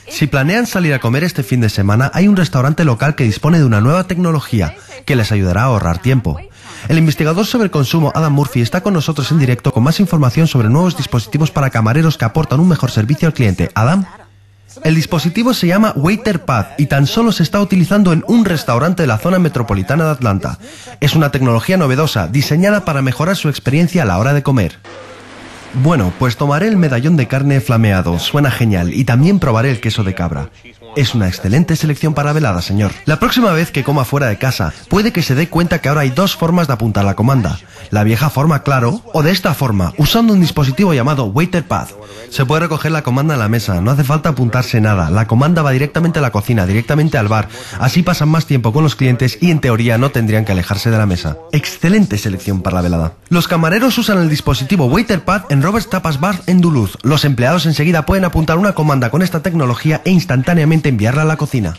Si planean salir a comer este fin de semana, hay un restaurante local que dispone de una nueva tecnología que les ayudará a ahorrar tiempo. El investigador sobre consumo Adam Murphy está con nosotros en directo con más información sobre nuevos dispositivos para camareros que aportan un mejor servicio al cliente. Adam. El dispositivo se llama WaiterPad y tan solo se está utilizando en un restaurante de la zona metropolitana de Atlanta. Es una tecnología novedosa, diseñada para mejorar su experiencia a la hora de comer. Bueno, pues tomaré el medallón de carne flameado, suena genial, y también probaré el queso de cabra. Es una excelente selección para velada, señor. La próxima vez que coma fuera de casa, puede que se dé cuenta que ahora hay dos formas de apuntar la comanda. La vieja forma, claro, o de esta forma, usando un dispositivo llamado WaiterPad. Se puede recoger la comanda en la mesa, no hace falta apuntarse nada. La comanda va directamente a la cocina, directamente al bar. Así pasan más tiempo con los clientes y en teoría no tendrían que alejarse de la mesa. Excelente selección para la velada. Los camareros usan el dispositivo WaiterPad en Robert's Tapas Bar en Duluth. Los empleados enseguida pueden apuntar una comanda con esta tecnología e instantáneamente enviarla a la cocina.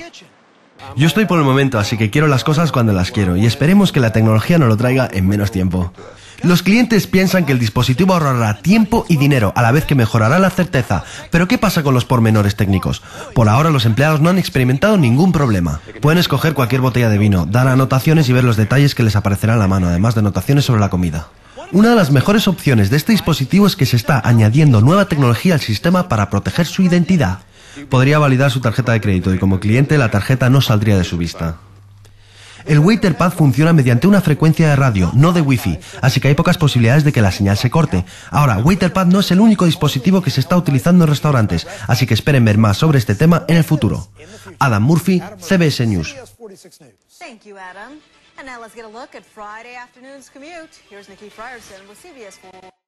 Yo estoy por el momento, así que quiero las cosas cuando las quiero y esperemos que la tecnología nos lo traiga en menos tiempo. Los clientes piensan que el dispositivo ahorrará tiempo y dinero, a la vez que mejorará la certeza. Pero ¿qué pasa con los pormenores técnicos? Por ahora los empleados no han experimentado ningún problema. Pueden escoger cualquier botella de vino, dar anotaciones y ver los detalles que les aparecerán a la mano, además de anotaciones sobre la comida. Una de las mejores opciones de este dispositivo es que se está añadiendo nueva tecnología al sistema para proteger su identidad. Podría validar su tarjeta de crédito y como cliente la tarjeta no saldría de su vista. El WaiterPad funciona mediante una frecuencia de radio, no de Wi-Fi, así que hay pocas posibilidades de que la señal se corte. Ahora, WaiterPad no es el único dispositivo que se está utilizando en restaurantes, así que esperen ver más sobre este tema en el futuro. Adam Murphy, CBS News. Thank you, Adam. And now let's get a look at Friday afternoon's commute. Here's Nikki Frierson with CBS 4.